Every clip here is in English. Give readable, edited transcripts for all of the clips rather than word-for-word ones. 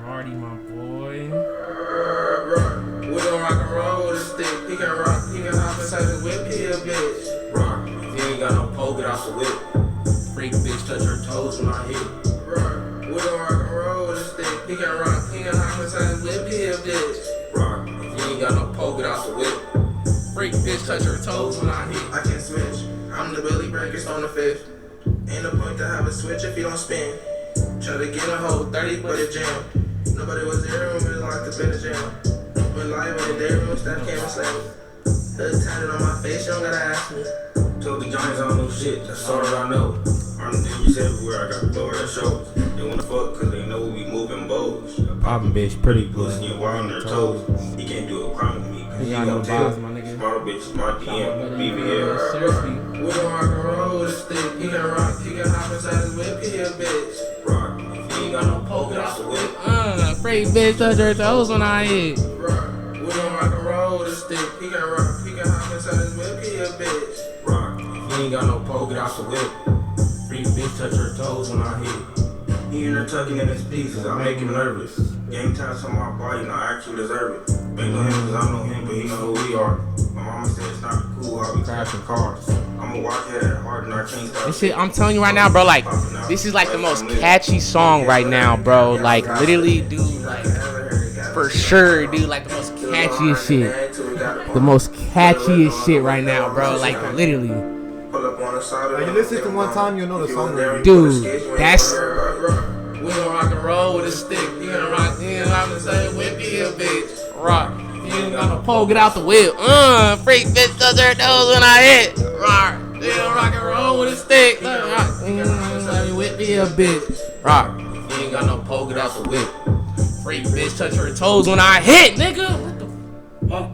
Hardy, my boy. We gon' rock and roll with a stick. He can rock, he can hop inside the whip, he a bitch. Rock, if he ain't got no pole, get off the whip. Freak bitch, touch her toes when I hit. Rock, we gon' rock and roll with a stick. He can rock, he can hop inside the whip, he a bitch. Rock, if he ain't got no pole, get off the whip. Freak bitch, touch her toes when I hit. I can switch, I'm the Billy Breakers on the fifth. Ain't no point to have a switch if you don't spin. Try to get a whole 30, but it jam. Nobody was there when we was locked up in the jam. Went live in the day room, staff came and slammed me. Hood tatted on my face, you don't gotta ask me. Told the Giants I don't know shit, that's all that I know. I'm the niggas everywhere, I got to blow their shows. They wanna fuck cause they know we moving bows. Poppin' bitch, pretty good. Pussy and wire on their toes. He can't do a crime with me cause he gon' tell. Smart bitch, my DM, BBL. Seriously. We gon' rock and roll with a stick. He can rock, he can hop inside his whip, he a bitch. Rock, if he ain't got no pole, get off the whip. Freak bitch, touch her toes when I hit. Rock, we gon' rock and roll with a stick. He can rock, he can hop inside his whip, he a bitch. Rock, if he ain't got no pole, get off the whip. Freak bitch, touch her toes when I hit. He in there tucking in his pieces, I make him nervous. Gang tats on my body, and I actually deserve it. Ain't know him cause I know him, but he know who we are. My mama said it's not cool how we crashing cars. I'ma walk at it hard and I can't stop. This shit, I'm telling you right now, bro, like, this is like the most catchy song right now, bro. Like, literally, dude, like, for sure, dude, like the most catchiest shit. The most catchiest shit right now, bro. Like, literally. Like, you listen to one time, you'll know the song. Dude, that's... We gon' rock and roll with a stick. You gonna rock, you gonna say whip, you a bitch. Rock. You ain't got no pole, get out the whip. Freak bitch touch her toes when I hit. Rock. You gonna rock and roll with a stick. Let me whip me a bitch. Rock. You ain't got no pole, get out the whip. Freak bitch touch her toes when I hit, nigga. What the fuck?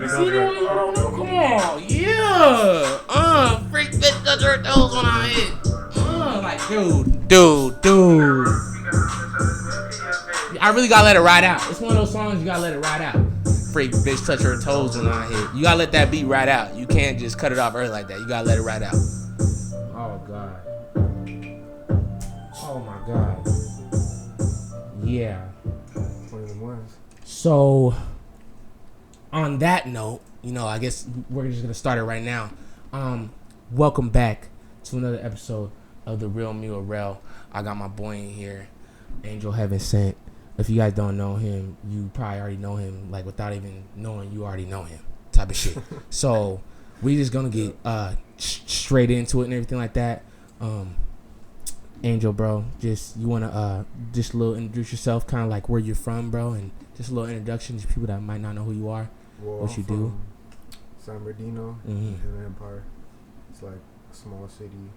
You see that? Come on, yeah. Freak bitch touch her toes when I hit. Like, dude. I really gotta let it ride out. It's one of those songs you gotta let it ride out. Freak bitch touch her toes when I hit. You gotta let that beat ride out. You can't just cut it off early like that. You gotta let it ride out. Oh god. Oh my god. Yeah. One of them ones. So, on that note, you know, I guess we're just gonna start it right now. Welcome back to another episode of The Real Me or Rel. I got my boy in here, Angel Heaven Sent. If you guys don't know him, you probably already know him, like without even knowing you already know him type of shit. So we just gonna get straight into it and everything like that. Angel, bro, just you wanna just a little introduce yourself, kind of like where you're from, bro, and just a little introduction to people that might not know who you are, well, what you do. San Bernardino, in the Empire. It's like a small city.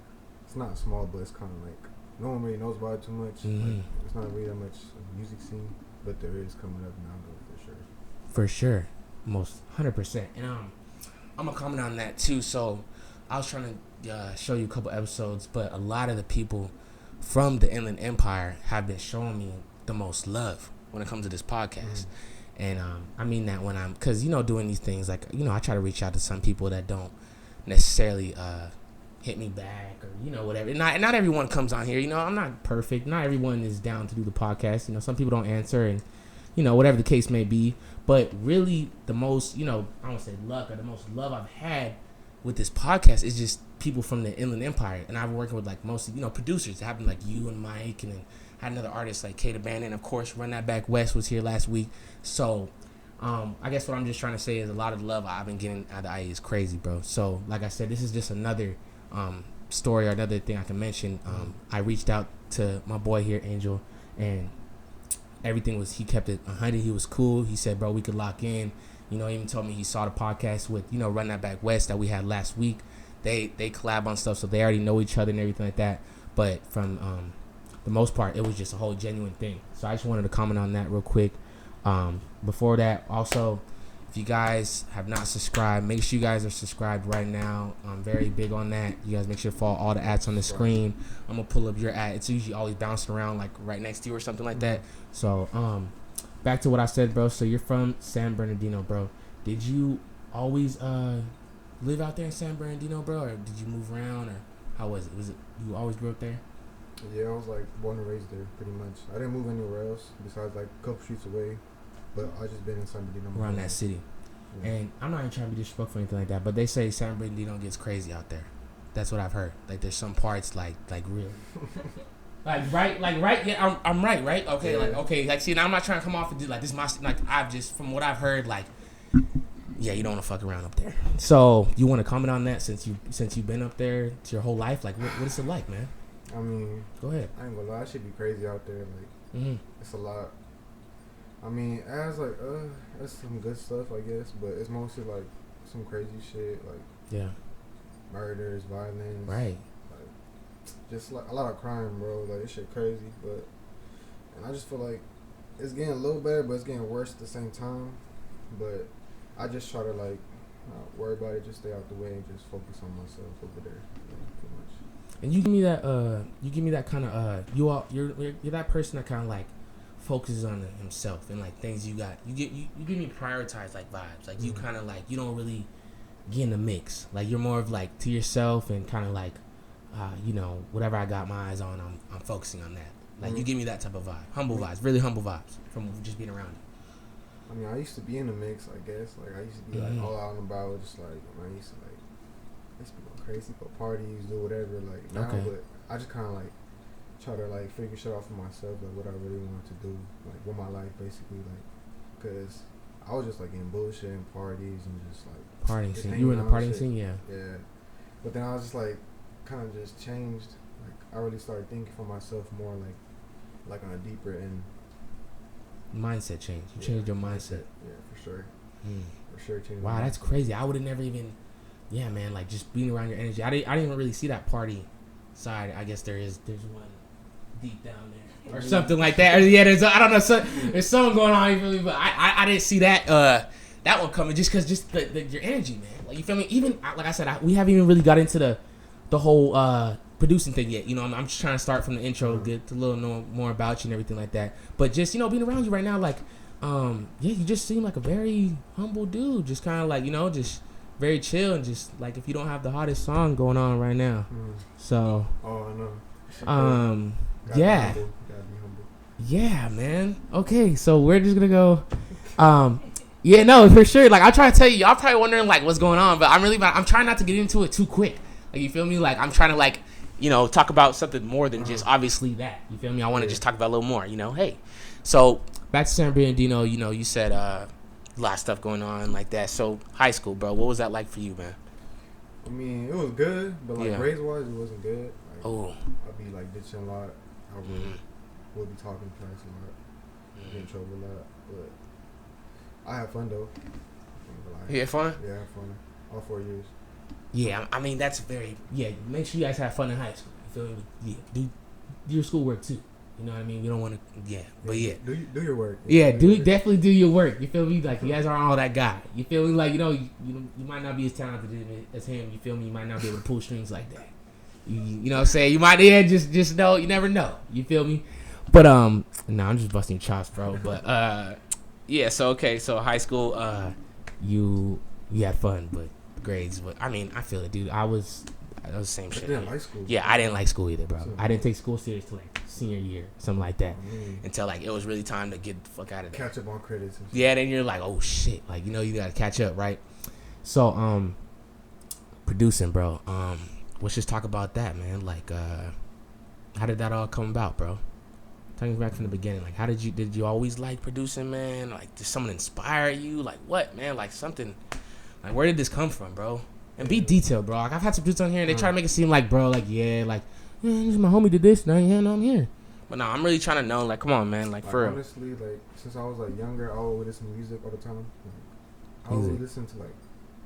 It's not small, but it's kind of like no one really knows about it too much. Like, it's not really that much music scene, but there is coming up now, though, for sure. For sure, most 100%. And I'm gonna comment on that too. So I was trying to show you a couple episodes, but a lot of the people from the Inland Empire have been showing me the most love when it comes to this podcast. And I mean that when I'm, because, you know, doing these things, like, you know, I try to reach out to some people that don't necessarily hit me back or, you know, whatever. Not everyone comes on here. You know, I'm not perfect. Not everyone is down to do the podcast. You know, some people don't answer and, you know, whatever the case may be. But really the most, you know, I don't want to say luck, or the most love I've had with this podcast is just people from the Inland Empire. And I've been working with, like, mostly, you know, producers. It happened like you and Mike, and then had another artist like Kate Abandon. Of course, Run That Back West was here last week. So I guess what I'm just trying to say is a lot of the love I've been getting out of IE is crazy, bro. So like I said, this is just another story or another thing I can mention. I reached out to my boy here, Angel, and everything was, he kept it 100. He was cool. He said, bro, we could lock in. You know, he even told me he saw the podcast with, you know, Run That Back West that we had last week. They collab on stuff, so they already know each other and everything like that. But from the most part, it was just a whole genuine thing. So I just wanted to comment on that real quick. Before that, also, if you guys have not subscribed, make sure you guys are subscribed right now. I'm very big on that. You guys make sure to follow all the ads on the screen. I'm gonna pull up your ad. It's usually always bouncing around like right next to you or something like that. So back to what I said, bro. So you're from San Bernardino, bro. Did you always live out there in San Bernardino, bro, or did you move around, or how was it? Was it you always grew up there? Yeah, I was like born and raised there, pretty much. I didn't move anywhere else besides like a couple streets away, but I just been in San Bernardino. Around that city. Yeah. And I'm not even trying to be disrespectful or anything like that, but they say San Bernardino gets crazy out there. That's what I've heard. Like there's some parts like real. right. Yeah, I'm right. Okay, yeah. like see, now I'm not trying to come off and do like this. My like I've just from what I've heard, like yeah, you don't want to fuck around up there. So you want to comment on that since you've been up there to your whole life? Like what is it like, man? I mean, go ahead. I ain't gonna lie, it should be crazy out there. Like it's a lot. I mean, as like that's some good stuff, I guess, but it's mostly like some crazy shit, like yeah, murders, violence, right? Just like a lot of crime, bro. Like this shit crazy, and I just feel like it's getting a little better, but it's getting worse at the same time. But I just try to like not worry about it, just stay out the way and just focus on myself over there, pretty much. And you give me that kind of you're that person that kind of like focuses on himself and like things you got. You give me prioritize like vibes. Like you kind of like you don't really get in the mix. Like you're more of like to yourself and kind of like. Whatever I got my eyes on, I'm focusing on that. Like you give me that type of vibe, humble vibes, really humble vibes from just being around you. I mean, I used to be in the mix, I guess. Like I used to be like all out and about, just like I used to be going crazy, go parties, do whatever. Like now, but I just kind of like try to like figure shit out for myself, like what I really wanted to do, like with my life, basically, like because I was just like in bullshit and parties and just like partying scene. You were in the partying scene, yeah. Yeah, but then I was just like. Kind of just changed. Like I really started thinking for myself more, like on a deeper end. Mindset change. You changed your mindset. Yeah, for sure. For sure. Changed. Wow, that's crazy. I would have never even. Yeah, man. Like just being around your energy. I didn't even really see that party side. I guess there's one deep down there or something like that. Or, yeah, I don't know. There's something going on. You feel me? But I didn't see that that one coming just because your energy, man. Like you feel me? Even like I said, we haven't even really got into the whole producing thing yet. I'm just trying to start from the intro, get a little know more about you and everything like that. But just being around you right now, like you just seem like a very humble dude. Just kind of like just very chill and just like if you don't have the hottest song going on right now. So I know. Yeah. Gotta be humble. Yeah, man. Okay, so we're just gonna go. Yeah, no, for sure. Like I'll try to tell you, y'all probably wondering like what's going on, but I'm trying not to get into it too quick. Like you feel me? Like I'm trying to like, talk about something more than just obviously that. You feel me? I want to just talk about a little more. Hey, so back to San Bernardino. You said a lot of stuff going on like that. So high school, bro, what was that like for you, man? I mean, it was good, but like grades wise, it wasn't good. Like, I'd be like ditching a lot. I would be talking to class a lot. Get in trouble a lot, but I had fun though. You had fun? Yeah, I had fun. All 4 years. Yeah, I mean that's very make sure you guys have fun in high school. You feel me? Yeah, do your schoolwork too. You know what I mean? We don't want to. But do your work. Definitely do your work. You feel me? Like you guys aren't all that guy. You feel me? Like you might not be as talented as him. You feel me? You might not be able to pull strings like that. You know what I'm saying? You might just know. You never know. You feel me? But I'm just busting chops, bro. But so high school, you had fun, but. Grades, but I mean, I feel it, dude. I was the same shit. I didn't like school. Yeah, I didn't like school either, bro. I didn't take school serious till like senior year, something like that. Until like it was really time to get the fuck out of there. Catch up on credits. And yeah, then you're like, oh shit, like you gotta catch up, right? So, producing, bro. Let's just talk about that, man. Like, how did that all come about, bro? Tell me back from the beginning. Like, did you always like producing, man? Like, did someone inspire you? Like, what, man? Like something. Like, where did this come from, bro? And be detailed, bro. Like, I've had some dudes on here, and they try to make it seem like, bro, like, this is my homie did this, and I'm here. But no, I'm really trying to know, like, come on, man, like, for real. Honestly, like, since I was, like, younger, I always listen to music all the time. Like, I always listen to, like,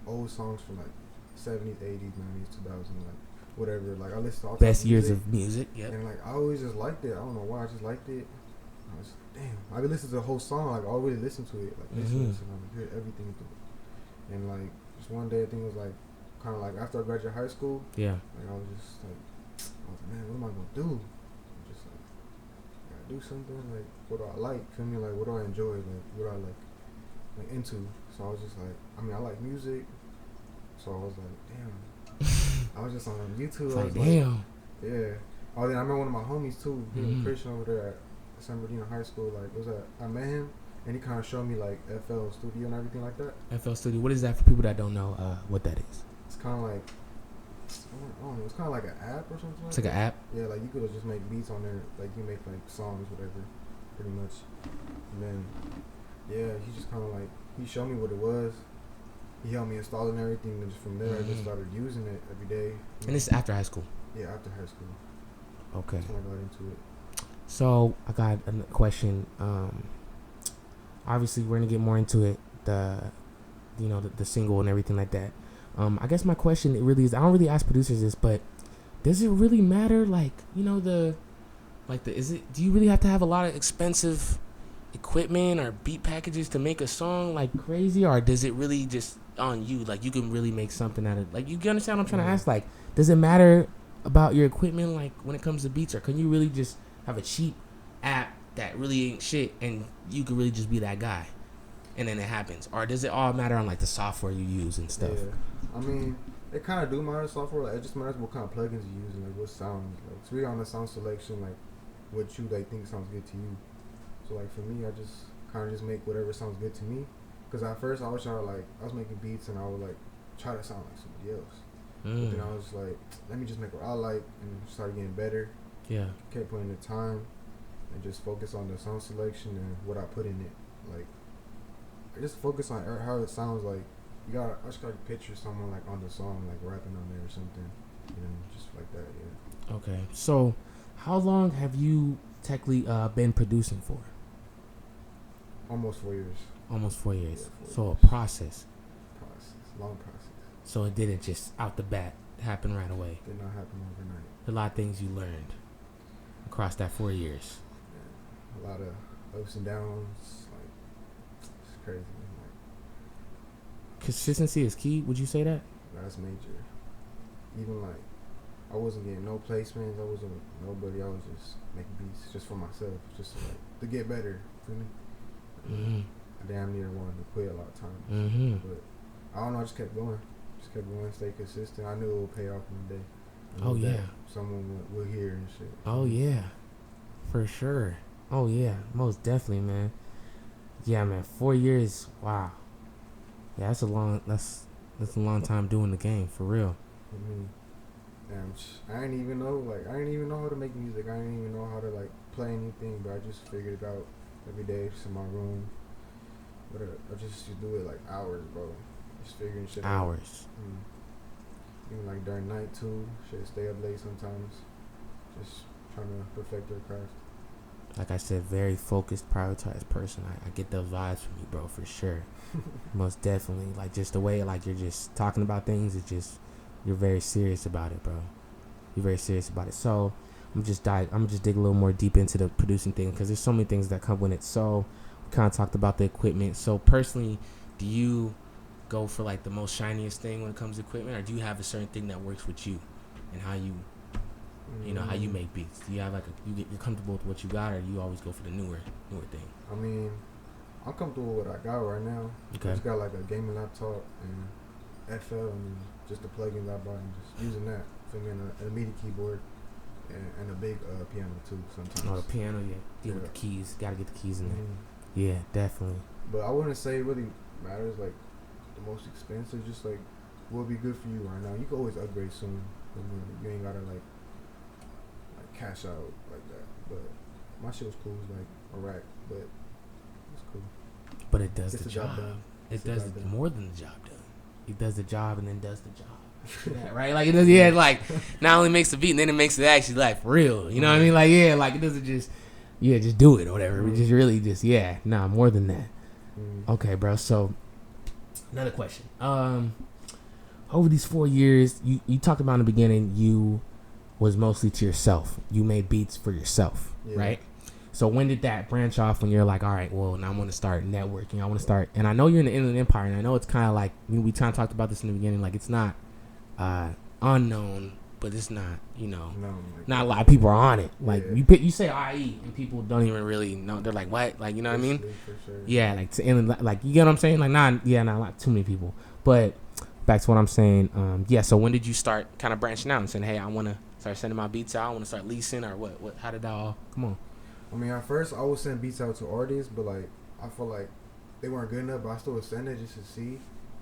old songs from, like, 70s, 80s, 90s, 2000s, like, whatever. Like, I listen to all best years of music, yeah. And, like, I always just liked it. I don't know why. I just liked it. I was, damn. I would listen to the whole song. Like, I already listened to it. Like, listen, I would hear everything through it. And like just one day, I think it was like kind of like after I graduated high school. Yeah. Like I was like, man, what am I gonna do? I'm just like, I gotta do something. Like, what do I like? Feel me? Like, what do I enjoy? Like, what do I like into? So I was just like, I mean, I like music. So I was like, damn. I was just on YouTube. It's I like, was damn. yeah. Oh, then I remember one of my homies too. He was Mhm. a Christian over there at San Bernardino High School. Like, I met him, and he kind of showed me like FL Studio and everything like that. FL Studio. What is that for people that don't know what that is? It's kind of like, I don't know. It's kind of like an app or something. It's like an app. Yeah, like you could just make beats on there. Like you make like songs, whatever, pretty much. And then, yeah, he just kind of like he showed me what it was. He helped me install it and everything, and just from there I just started using it every day. And this is after high school. Yeah, after high school. Okay. That's when I got into it. So I got a question. Obviously we're gonna get more into it. The single and everything like that. I guess my question really is, I don't really ask producers this, but does it really matter? Like, do you really have to have a lot of expensive equipment or beat packages to make a song like crazy, or does it really just on you? Like, you can really make something out of, like, you understand what I'm trying to ask? Like, does it matter about your equipment, like, when it comes to beats, or can you really just have a cheap app that really ain't shit and you can really just be that guy and then it happens? Or does it all matter on like the software you use and stuff? Yeah, I mean, it kind of do matter software. Like, it just matters what kind of plugins you use and like what sounds. Like, it's really on the sound selection, like what you like think sounds good to you. So like for me, I just kind of just make whatever sounds good to me. Cause at first I was trying to like, I was making beats and I would like try to sound like somebody else. But then I was like, let me just make what I like, and started getting better. Yeah. Kept putting the time and just focus on the sound selection and what I put in it. Like, I just focus on how it sounds. Like, I just gotta picture someone like on the song, like rapping on there or something, just like that. Yeah. Okay. So, how long have you technically been producing for? Almost 4 years. Almost 4 years. Yeah, 4 so years. A process. Long process. So it didn't just out the bat happen right away. Did not happen overnight. A lot of things you learned across that 4 years. Yeah. A lot of ups and downs. Like, it's crazy. Like, Consistency is key. Would you say that? that's major. Even like, I wasn't getting no placements. I wasn't with nobody. I was just making beats just for myself, just to get better. Feel me? I damn near wanted to quit a lot of times. But I don't know. I just kept going. Stay consistent. I knew it would pay off one day. Oh yeah. Someone will hear and shit. Oh yeah, for sure. Oh yeah, most definitely, man. Yeah, man. 4 years. Wow. Yeah, that's a long time doing the game, for real. Damn, I didn't even know how to make music. I didn't even know how to like play anything, but I just figured it out every day, just in my room. But I just used to do it like hours, bro. Just figuring shit out. Hours. Even like during night too. Shit, stay up late sometimes. Just trying to perfect their craft. Like I said, very focused, prioritized person. I get those vibes from you, bro, for sure. Most definitely. Like, just the way, like, you're just talking about things, it's just, you're very serious about it, bro. You're very serious about it. So, I'm just dig a little more deep into the producing thing, because there's so many things that come with it. So, we kind of talked about the equipment. So, personally, do you go for, like, the most shiniest thing when it comes to equipment, or do you have a certain thing that works with you and how you, how you make beats? Do you have, like, you're comfortable with what you got, or do you always go for the newer thing? I mean, I'm comfortable with what I got right now. Okay. I just got like a gaming laptop and FL and just the plugins I bought and just using that. For me, and a MIDI keyboard and a big piano too sometimes. Oh, the piano, yeah. Deal with the keys. Gotta get the keys in there. Yeah, definitely. But I wouldn't say it really matters, like, the most expensive. Just, like, what would be good for you right now. You can always upgrade soon. You ain't gotta, like cash out like that. But my shit was cool. It was, like, a rack, but it's cool. But it does Gets the job. It does more than the job done. It does the job and then does the job. Yeah, right? Like, it does, yeah, like, not only makes the beat, and then it makes it actually, like, for real. You know what I mean? Like, yeah, like, it doesn't just, just do it or whatever. It just really just, more than that. Okay, bro. So, another question. Over these 4 years, you talked about in the beginning, you was mostly to yourself. You made beats for yourself, right? So when did that branch off when you're like, all right, well, now I want to start networking. I want to start, and I know you're in the Inland Empire, and I know it's kind of like, we kind of talked about this in the beginning, like, it's not unknown, but it's not, not a lot of people are on it. Like, you say IE, and people don't even really know. They're like, what? Like, you know what I mean? For sure. Yeah, like, to Inland, like, you get what I'm saying? Like, not a lot, too many people. But back to what I'm saying. Yeah. So when did you start kind of branching out and saying, hey, I want to start sending my beats out? I want to start leasing or what? How did that all come on? I mean, at first I would send beats out to artists, but like I feel like they weren't good enough. But I still would send it just to see,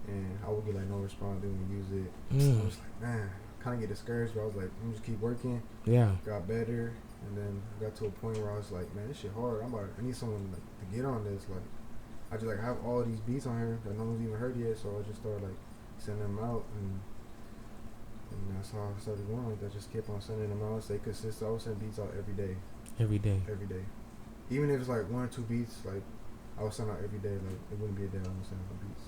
and I would get like no response. They wouldn't use it. I was like, man, kind of get discouraged. But I was like, I'm just keep working. Yeah. Got better, and then got to a point where I was like, man, this shit hard. I need someone like to get on this. Like, I just like have all these beats on here that no one's even heard yet. So I just started like sending them out, and that's how I started going. Like, I just kept on sending them out. Stay consistent. I would send beats out every day. Every day. Even if it's like 1 or 2 beats, like I would send out every day. Like it wouldn't be a day I wouldn't send out beats,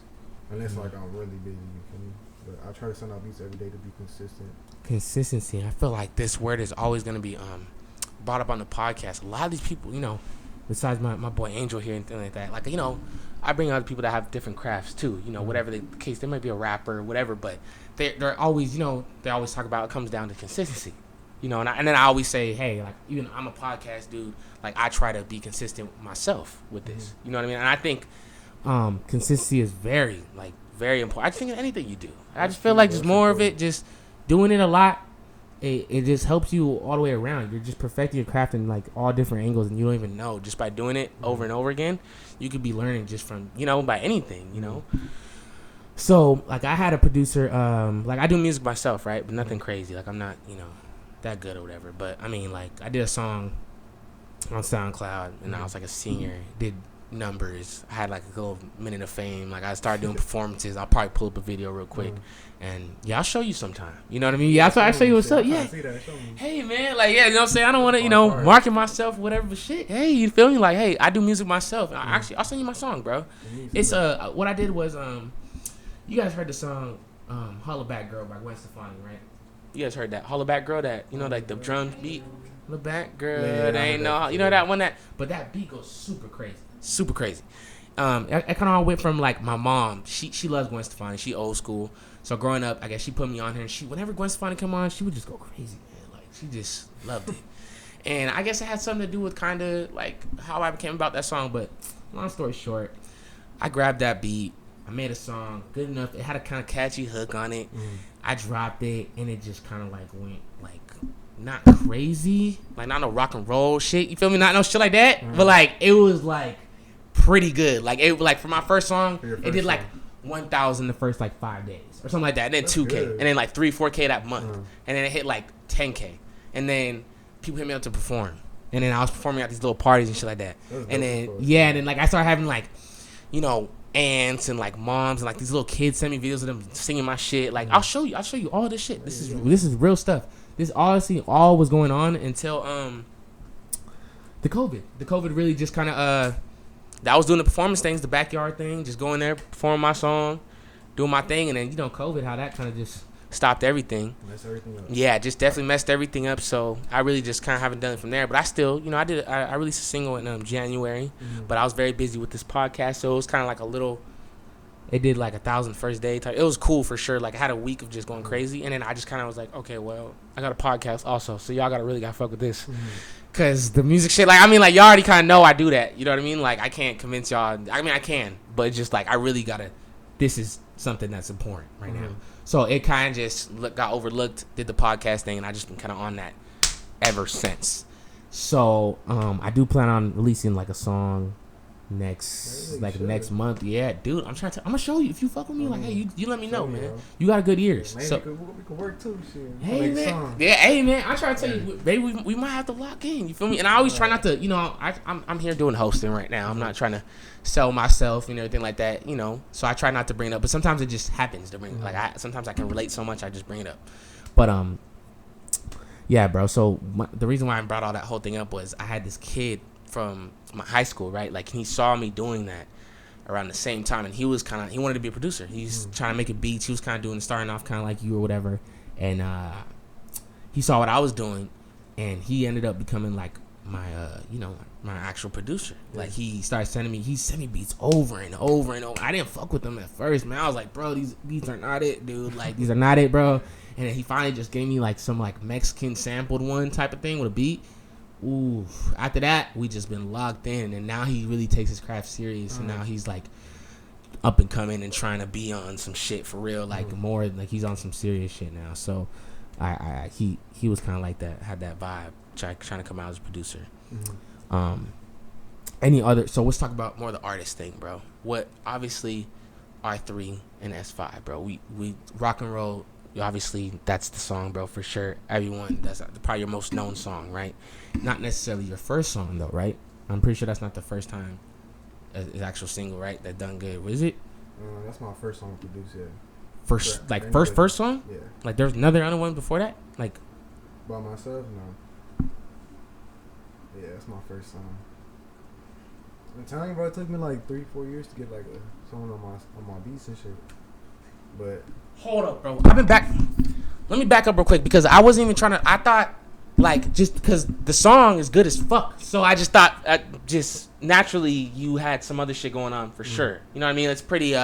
unless like I'm really busy. You feel me? But I try to send out beats every day to be consistent. Consistency. I feel like this word is always gonna be brought up on the podcast. A lot of these people, besides my boy Angel here and things like that, like I bring other people that have different crafts too. Whatever the case, they might be a rapper or whatever, but they're always they always talk about it comes down to consistency. And then I always say, hey, like, even I'm a podcast dude, like, I try to be consistent myself with this. You know what I mean? And I think consistency is very, very important. I just think in anything you do. I just feel like just more of it, just doing it a lot, it just helps you all the way around. You're just perfecting your craft in, like, all different angles, and you don't even know. Just by doing it over and over again, you could be learning just from, by anything, So, like, I had a producer, like, I do music myself, right? But nothing crazy. Like, I'm not, that good or whatever, but I mean, like, I did a song on SoundCloud and I was like a senior, did numbers, I had like a little minute of fame, like I started doing performances. I'll probably pull up a video real quick and I'll show you sometime, you know what I mean? Yeah, I'll show you what's up. Yeah, hey man, like, yeah, you know what I'm saying? I don't want to market myself or whatever, but shit, hey, you feel me? Like, hey, I do music myself. I'll send you my song, bro. It's what I did was you guys heard the song Holla Back Girl by Gwen Stefani, right? You guys heard that Holla Back Girl, that like the drum beat, Holla Back Girl, they ain't no, that one, but that beat goes super crazy. I kind of went from like my mom, she loves Gwen Stefani, she old school, so growing up, I guess she put me on her, and whenever Gwen Stefani come on, she would just go crazy, man, like she just loved it. And I guess it had something to do with kind of like how I became about that song, but long story short, I grabbed that beat, I made a song good enough. It had a kind of catchy hook on it. I dropped it, and it just kind of like went like not crazy, like not no rock and roll shit. You feel me? Not no shit like that. But like it was like pretty good. Like it like for my first song, it did like 1,000 the first like 5 days or something like that, and then 2K, good. And then like 3-4K that month, and then it hit like 10K, and then people hit me up to perform, and then I was performing at these little parties and shit like that, and then and then like I started having like aunts and like moms and like these little kids send me videos of them singing my shit. Like I'll show you all this shit. This is real stuff. This honestly all was going on until the COVID really just kind of I was doing the performance things, the backyard thing, just going there, performing my song, doing my thing, and then COVID, how that kind of just stopped everything. Messed everything up. Yeah, just definitely messed everything up. So I really just kind of haven't done it from there. But I still, I released a single in January, but I was very busy with this podcast, so it was kind of like a little. It did like 1,000 first day type. It was cool for sure. Like I had a week of just going crazy, and then I just kind of was like, okay, well, I got a podcast also, so y'all gotta fuck with this, cause the music shit. Like I mean, like y'all already kind of know I do that. You know what I mean? Like I can't convince y'all. I mean, I can, but just like I really gotta. This is something that's important right now. So it kind of just got overlooked, did the podcast thing, and I just been kind of on that ever since. So I do plan on releasing like a song next month. Yeah, dude, I'm gonna show you if you fuck with me. Like, hey, you let me know, man. You got good ears. Man, so we could work too, shit. Hey man, yeah, hey man. I try to tell you, baby, we might have to lock in. You feel me? And I always try not to, I'm here doing hosting right now. I'm not trying to sell myself and everything like that, So I try not to bring it up, but sometimes it just happens to bring. Sometimes I can relate so much, I just bring it up. But yeah, bro. So the reason why I brought all that whole thing up was I had this kid from my high school, right? Like he saw me doing that around the same time, and he wanted to be a producer. He's trying to make it beats. He was kind of starting off kind of like you or whatever, and he saw what I was doing, and he ended up becoming like my my actual producer. Like he sent me beats over and over and over. I didn't fuck with them at first, man. I was like, bro, these beats are not it, dude. Like these are not it, bro. And then he finally just gave me like some like Mexican sampled one type of thing with a beat. Ooh, after that we just been locked in, and now he really takes his craft serious, and now he's like up and coming and trying to be on some shit for real, like more like he's on some serious shit now. So he was kind of like that, had that vibe, trying to come out as a producer. Any other? So let's talk about more the artist thing, bro. What obviously R3 and S5, bro. We rock and roll. Obviously, that's the song, bro, for sure. Everyone, that's probably your most known song, right? Not necessarily your first song, though, right? I'm pretty sure that's not the first time an actual single, right? That done good. Was it? That's my first song produced, yeah. First song? Yeah. Like, there's another other one before that? Like, by myself? No. Yeah, that's my first song. I'm telling you, bro, it took me like 3-4 years to get like a song on my beats and shit. But hold up, bro. I've been back. Let me back up real quick because I wasn't even trying to. I thought, like, just because the song is good as fuck. So I just thought, just naturally, you had some other shit going on for sure. You know what I mean? It's pretty,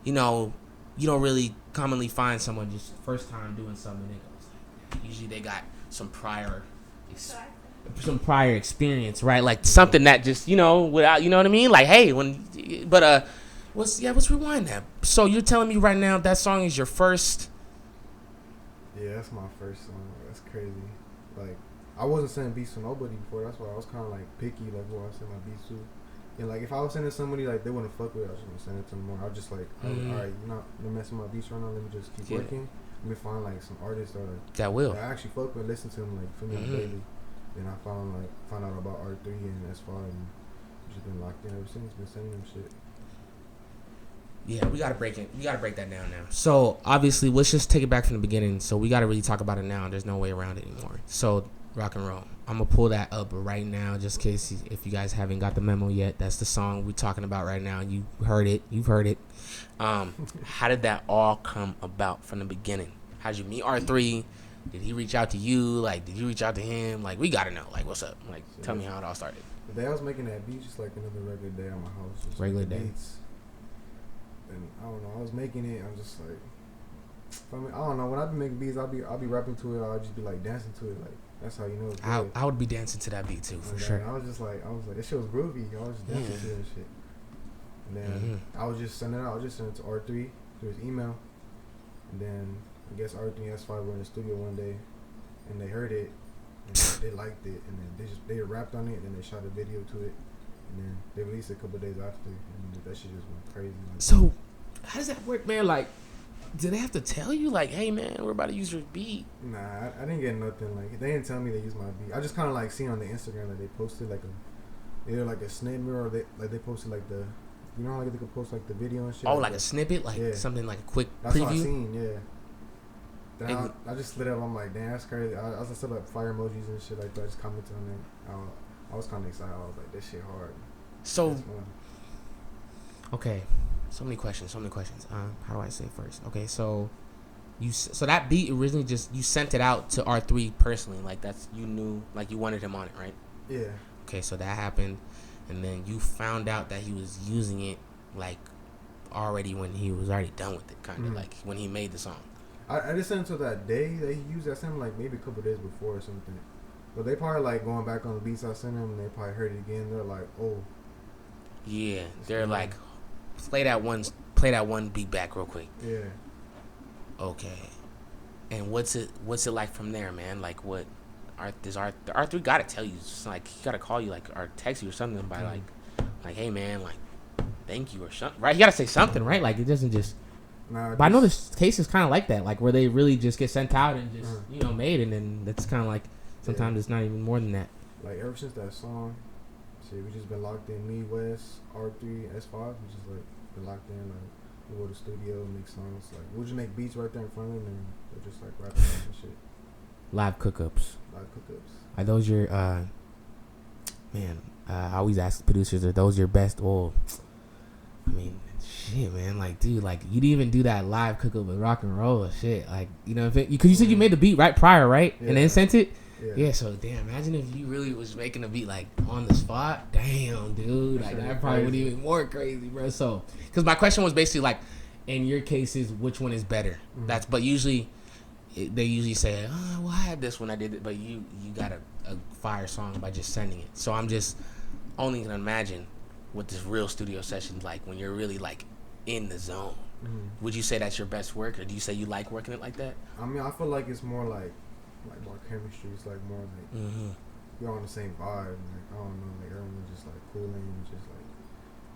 you know, you don't really commonly find someone just first time doing something. Usually they got some prior experience, right? Like something that just, you know, without, you know what I mean? Like, hey, let's rewind that. So you're telling me right now that song is your first? Yeah, that's my first song. That's crazy. Like, I wasn't sending beats to nobody before. That's why I was kind of like picky, like who I send my beats to. And like, if I was sending somebody like they wouldn't fuck with it, I was gonna send it to them more. I was just like, all right, you're not messing my beats right now. Let me just keep working. Let me find like some artists that I actually fuck with, listen to them like for me daily. Then I found out about R3 and S5 and just been locked in ever since. Been sending them shit. Yeah, we gotta break it. We gotta break that down now. So obviously, let's just take it back from the beginning. So we gotta really talk about it now. There's no way around it anymore. So rock and roll. I'm gonna pull that up right now, just in case if you guys haven't got the memo yet. That's the song we're talking about right now. You heard it. You've heard it. How did that all come about from the beginning? How'd you meet R3? Did he reach out to you? Like, did you reach out to him? Like, we gotta know. Like, what's up? Like, tell me how it all started. The day I was making that beat, just like another regular day at my house. Just regular day. Beats. And I don't know. I was making it. I'm just like, I don't know. When I be making beats, I'll be rapping to it. I'll just be like dancing to it. Like, that's how you know it's good. I would be dancing to that beat too, for sure. I was like, this shit was groovy. I was just dancing to that shit. And then I was just sending it out. I was just sending it to R3 through his email. And then I guess R3 and S5 were in the studio one day, and they heard it, and they liked it, and then they rapped on it, and then they shot a video to it, and then they released it a couple of days after, and that shit just went crazy. Like, so, how does that work, man? Like, do they have to tell you, like, hey, man, we're about to use your beat? Nah, I didn't get nothing. Like, they didn't tell me they used my beat. I just kind of like seen on the Instagram that they posted like either like a snippet or they posted like the, you know, like they could post like the video and shit. Oh, like a snippet, like something like a quick preview. That's what I seen, yeah. Then I just lit up. I'm like, damn, that's crazy. I was set up fire emojis and shit like that. I just commented on it. I was kind of excited. I was like, this shit hard. So, okay, so many questions. How do I say first? Okay, so so that beat originally you sent it out to R3 personally, like you knew, like you wanted him on it, right? Yeah. Okay, so that happened, and then you found out that he was using it like already when he was already done with it, kind of like when he made the song. I just sent it to that day that he used. I sent him like maybe a couple days before or something. But they probably like going back on the beats I sent him, and they probably heard it again. They're like, oh. Yeah, they're like, play that one beat back real quick. Yeah. Okay. And what's it like from there, man? Like, what R3 gotta tell you? Just like, he gotta call you, like, or text you or something by like, hey man, like, thank you or something, right? You gotta say something, right? Like, it doesn't just. Nah, but I know this case is kind of like that, like where they really just get sent out and just made, and then it's kind of like sometimes it's not even more than that. Like ever since that song, shit, we just been locked in. Me, Wes, R3, S5, we just like been locked in. Like we go to the studio, make songs. Like we'll just make beats right there in front of them, and we'll just like rapping and shit. Live cookups. Are those your man? I always ask the producers, are those your best? Well, I mean. Shit, man, like, dude, like, you didn't even do that live cookup with rock and roll or shit, like, you know, because you said you made the beat right prior, right, and then sent it, so damn, imagine if you really was making the beat like on the spot, damn, dude, like that probably would be even more crazy, bro. So, because my question was basically like, in your cases, which one is better? But usually, they usually say, oh, well, I had this when I did it, but you got a fire song by just sending it. So I'm just only gonna imagine what this real studio session's like when you're really like in the zone. Mm-hmm. Would you say that's your best work, or do you say you like working it like that? I mean, I feel like it's more like more chemistry. It's like more like you're on the same vibe. Like I don't know, like everyone's just like cooling, just like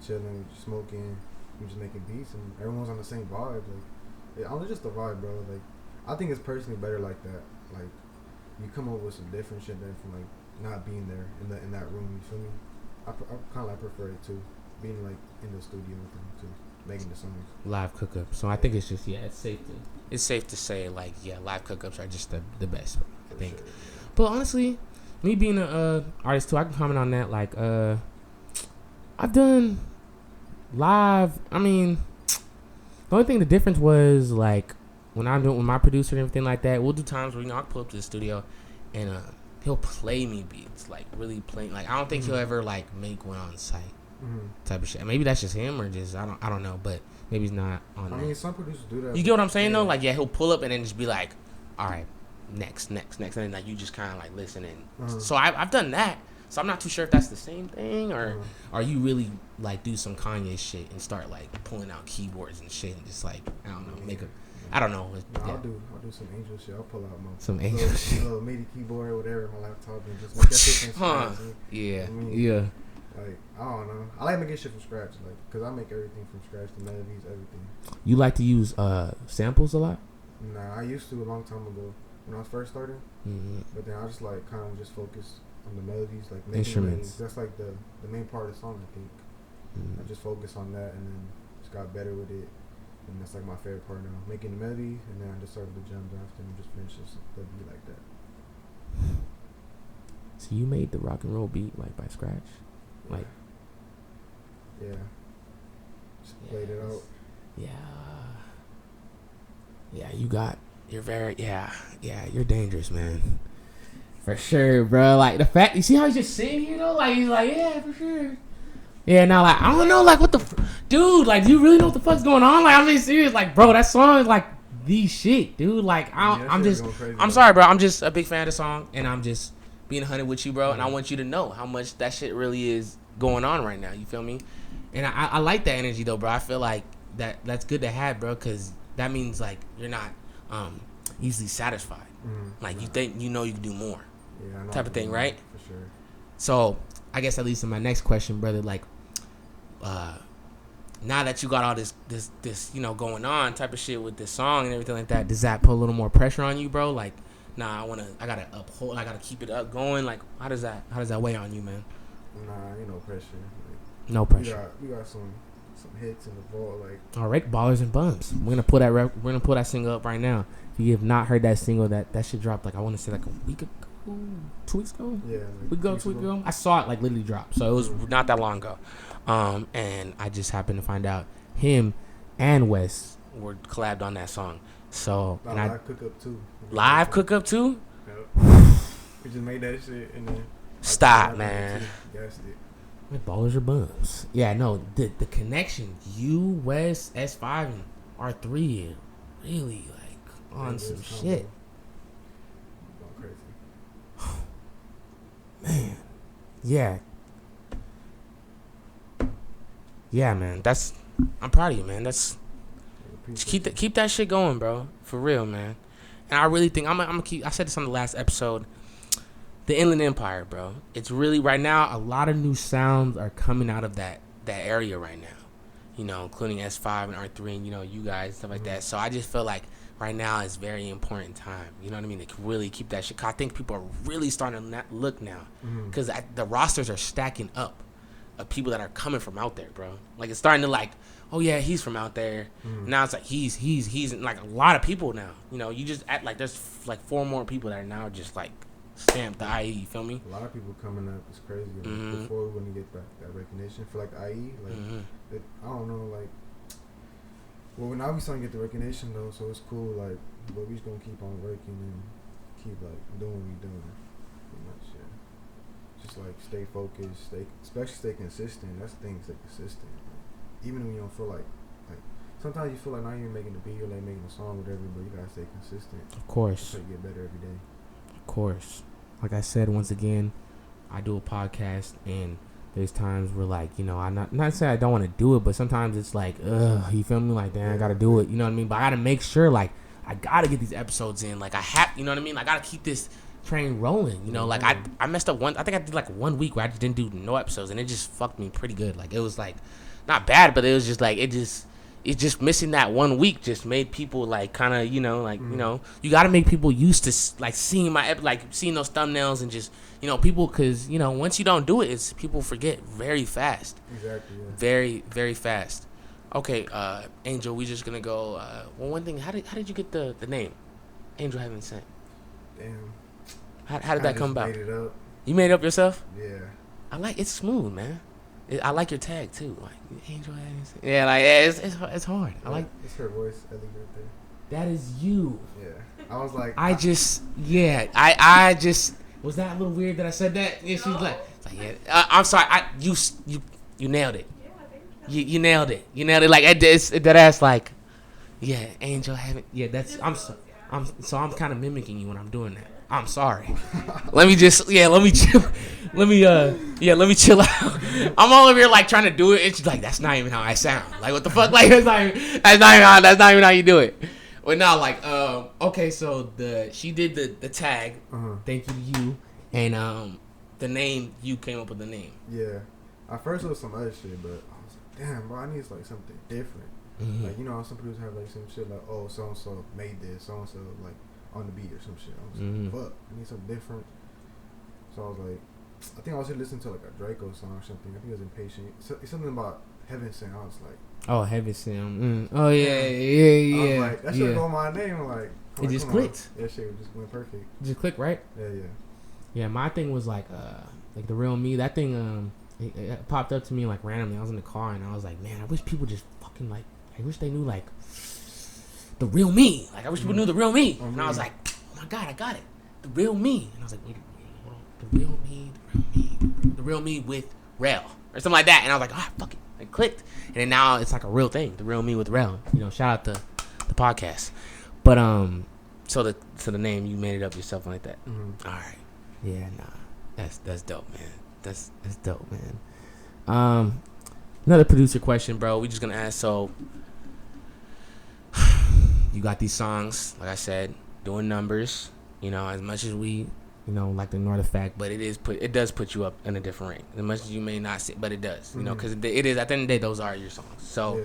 chilling, just smoking, we're just making beats, and everyone's on the same vibe. Like I don't know, just the vibe, bro. Like I think it's personally better like that. Like you come up with some different shit than from like not being there in that room. You feel me? I kind of like prefer it too, being like in the studio with them too, making the songs. Live cook-up. So I think it's just it's safe to say like live cook-ups are just the best, I think. Sure, yeah. But honestly, me being a artist too, I can comment on that. Like I've done live. I mean, the only thing the difference was like when I'm doing with my producer and everything like that. We'll do times where I'll pull up to the studio and he'll play me beats, like really playing. Like I don't think he'll ever like make one on site type of shit. Maybe that's just him or just I don't know. But maybe he's not on. I mean, some producers do that. You get what I'm saying though? Like he'll pull up and then just be like, all right, next, and then like you just kind of like listen and. So I've done that. So I'm not too sure if that's the same thing or are you really like do some Kanye shit and start like pulling out keyboards and shit and just like I don't know make a. I don't know. No, I'll do some angel shit. I'll pull out some angel shit, little MIDI keyboard or whatever on my laptop and just make that shit from scratch. Yeah, I mean, yeah. Like I don't know. I like making shit from scratch, like because I make everything from scratch, the melodies, everything. You like to use samples a lot? Nah, I used to a long time ago when I was first starting. But then I just like kind of just focus on the melodies, like making instruments. That's like the main part of the song, I think. I just focus on that and then just got better with it. And that's like my favorite part now, making the melody, and then I just started the jump after and just finish the beat like that. So you made the rock and roll beat like by scratch, like. Yeah. Just played it out. Yeah. You're dangerous, man. For sure, bro. Like the fact you see how he's just sitting here though, like he's like, yeah, for sure. Yeah, now like I don't know, like what the dude, like do you really know what the fuck's going on? Like I'm being serious, like bro, that song is like the shit, dude. Like I'm sorry, bro. I'm just a big fan of the song, and I'm just being 100 with you, bro. And I want you to know how much that shit really is going on right now. You feel me? And I like that energy though, bro. I feel like that's good to have, bro, because that means like you're not easily satisfied. Like you think you know you can do more, type of thing, right? For sure. So I guess that leads to my next question, brother. Like, now that you got all this going on type of shit with this song and everything like that, does that put a little more pressure on you, bro? Like, nah, I gotta keep it up going. Like, how does that weigh on you, man? Nah, ain't no pressure. Like, no pressure. We got some hits in the vault, like. All right, Ballers and Bums. We're gonna pull that single up right now. If you have not heard that single, that shit dropped like I want to say like a week ago, 2 weeks ago. Yeah, like 2 weeks ago. I saw it like literally drop, so it was not that long ago. And I just happened to find out him and Wes were collabed on that song. So live cook up too. Live cook up too. Yep. We just made that shit and then. Stop, man. Guessed it. Like Ballers or Bums. Yeah, no, the connection. You, Wes, S5, and R3 really like on some shit. Going crazy. Man. Yeah. Yeah, man. I'm proud of you, man. Just keep that shit going, bro. For real, man. And I really think I'm gonna keep. I said this on the last episode. The Inland Empire, bro. It's really right now. A lot of new sounds are coming out of that area right now. You know, including S5 and R3, and you guys stuff like that. So I just feel like right now is very important time. You know what I mean? To really keep that shit. 'Cause I think people are really starting to look now, because the rosters are stacking up of people that are coming from out there, bro. Like it's starting to like, oh yeah, he's from out there. Now it's like he's like a lot of people now. You just act like there's like 4 more people that are now just like stamped the IE. You feel me? A lot of people coming up. It's crazy. Like, before we wouldn't get that recognition for like the IE, like I don't know, like. Well, now we starting to get the recognition though, so it's cool. Like, but we just gonna keep on working and keep like doing what we doing. Pretty much, yeah. Just like stay focused, especially stay consistent. That's the thing, stay consistent. Like, even when you don't feel like sometimes you feel like now you're making a beat or like making a song, whatever, but you gotta stay consistent. Of course. So you get better every day. Of course. Like I said, once again, I do a podcast, and there's times where like, you know, I not say I don't want to do it, but sometimes it's like, ugh, you feel me? Like, damn, I gotta do it. You know what I mean? But I gotta make sure, like, I gotta get these episodes in. Like, I have, you know what I mean? I gotta keep this train rolling. You know, like I messed up I think I did like 1 week where I just didn't do no episodes, and it just fucked me pretty good. Like, it was like not bad, but it was just like it just missing that 1 week just made people like kind of, you know, like, you know, you got to make people used to like seeing seeing those thumbnails and just, you know, people, because, you know, once you don't do it, it's people forget very fast. Exactly. Yeah. Very, very fast. Okay, Angel, we just gonna go. Well, one thing, how did you get the name Angel Heaven Sent? Damn. How did that come about? Made it up. You made it up yourself? Yeah. I like it's smooth, man. I like your tag too, like Angel Heaven Sent. Yeah, like it's hard. Yeah, I like. It's her voice, Ellie, right there. That is you. Yeah. I was like. I just was that a little weird that I said that? Yeah, she's like yeah. I'm sorry. You nailed it. You nailed it. You nailed it. Like that ass. Like, yeah, Angel Heaven. Yeah, that's. I'm kind of mimicking you when I'm doing that. I'm sorry. Let me chill. Let me chill out. I'm all over here like trying to do it, and she's like, "That's not even how I sound." Like, what the fuck? Like, that's not even how you do it. But now, like, okay, so she did the tag. Thank you to you, and the name, you came up with the name. Yeah. At first it was some other shit, but I was like, damn, bro, I need like something different. Like, you know how some producers have like some shit like, oh, so and so made this, so and so like on the beat or some shit. I was like, fuck, I need something different. So I was like, I think I was listening to like a Draco song or something. I think it was Impatient. It's something about Heaven Sent. I was like, oh, Heaven Sent. Oh yeah. I was like, that should go my name. I'm like, it just clicked. That shit just went perfect. It just clicked, right? Yeah. Yeah, my thing was like the real me. That thing it popped up to me like randomly. I was in the car and I was like, man, I wish people just fucking like. I wish they knew like the real me. Like, I wish people knew the real me. And I was like, oh my god, I got it. The real me. And I was like, wait, hold on. The real me with Rel or something like that. And I was like, ah, fuck it. It clicked. And then now it's like a real thing. The real me with Rel. You know, shout out to the podcast. But so the name, you made it up yourself like that. All right. Yeah, nah. That's dope, man. That's dope, man. Another producer question, bro. We just gonna ask. So, you got these songs, like I said, doing numbers. You know, as much as we, you know, like to ignore the fact, but it does put you up in a different rank. As much as you may not see, but it does. You know, because it is at the end of the day, those are your songs. So,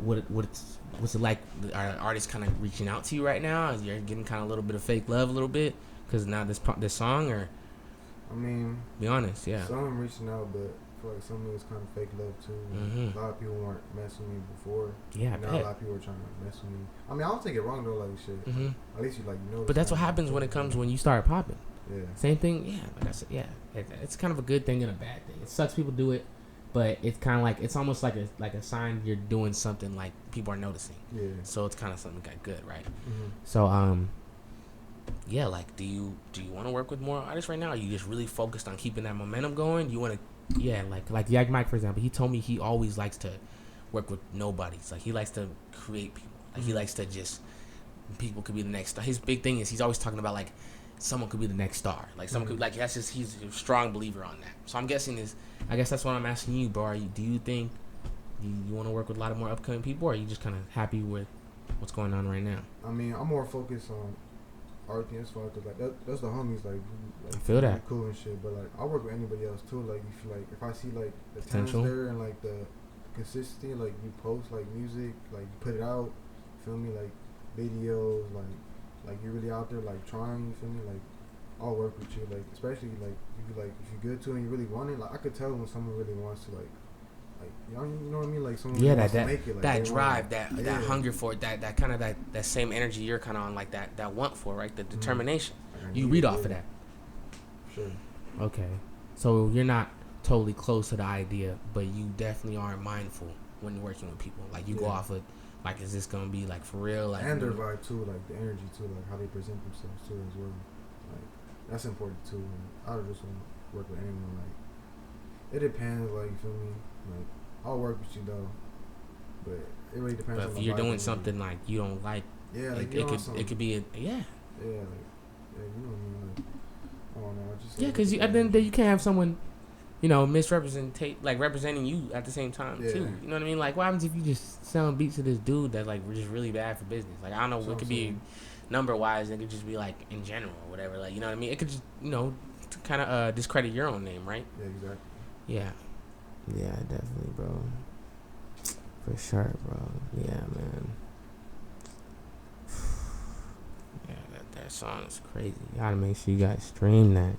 what's it like? Are artists kind of reaching out to you right now? You're getting kind of a little bit of fake love, a little bit, because now this song, or I mean, be honest, yeah. Some I'm reaching out, but I feel like some of it's kind of fake love too. A lot of people weren't messing with me before. Yeah, now a lot of people are trying to mess with me. I mean, I don't take it wrong though, like shit. At least you like know. But that's what happens when you start popping. Yeah. Same thing. Yeah, like I said, yeah. It's kind of a good thing and a bad thing. It sucks people do it, but it's kind of like it's almost like a sign you're doing something like people are noticing. Yeah. So it's kind of something got good, right? So yeah, like do you want to work with more artists right now? Are you just really focused on keeping that momentum going? You want to, like Yak Mike, for example. He told me he always likes to work with nobodies. Like, he likes to create people. Like, he likes to just, people could be the next star. His big thing is he's always talking about, like, someone could be the next star. Like, someone could, like, that's just, he's a strong believer on that. So I'm guessing I guess that's what I'm asking you, bro. Do you think you want to work with a lot of more upcoming people, or are you just kind of happy with what's going on right now? I mean, I'm more focused on art as far as like that's the homies, like I feel that cool and shit. But like, I work with anybody else too. Like, if I see like the potential there and like the consistency, like you post like music, like you put it out, feel me, like videos, like you're really out there like trying, you feel me, like I'll work with you, like especially like if you're good to it and you really want it. Like, I could tell when someone really wants to like you know what I mean, like someone wants to make it, like that drive, that hunger for it, that kind of that same energy you're kind of on, like that want for, right? The determination. You read off of that. Sure. Okay, so you're not totally close to the idea, but you definitely are mindful when you're working with people. Like, you go off of, like, is this gonna be like for real? Like, and their vibe too, like the energy too, like how they present themselves too as well. Like, that's important too. I don't just want to work with anyone. Like, it depends. Like, you feel me? Like, I'll work with you though, but it really depends. But on if you're doing something like you don't like, like it could be like, you know what I mean? Like, I don't know. Just Yeah, because at the end of the day, you can't have someone, representing you at the same time too. You know what I mean? Like, what happens if you just selling beats to this dude that's like just really bad for business? Like, I don't know. It could be number wise. It could just be like in general or whatever. Like, you know what I mean? It could just kind of discredit your own name, right? Yeah, exactly. Yeah, definitely, bro. For sure, bro. Yeah, man. Yeah, that song is crazy. You gotta make sure you guys stream that.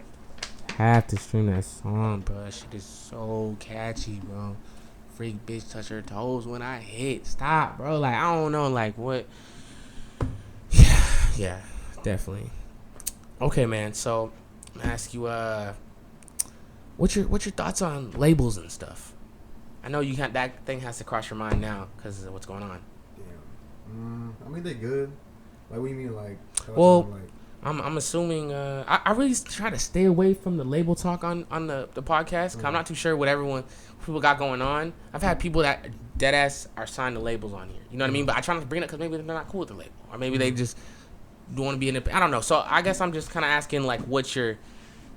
Have to stream that song, bro. That shit is so catchy, bro. Freak bitch touch her toes when I hit. Stop, bro. Like, I don't know, like, what. Yeah, definitely. Okay, man. So, I'm gonna ask you, what's your thoughts on labels and stuff? I know you can't. That thing has to cross your mind now because of what's going on. Damn. I mean, they good. Like, what do you mean, like? Well, I'm assuming. I really try to stay away from the label talk on the podcast. Cause I'm not too sure what people got going on. I've had people that dead ass are signed to labels on here. You know what I mean? But I try not to bring it because maybe they're not cool with the label, or maybe they just don't want to be in it. I don't know. So I guess I'm just kind of asking, like, what's your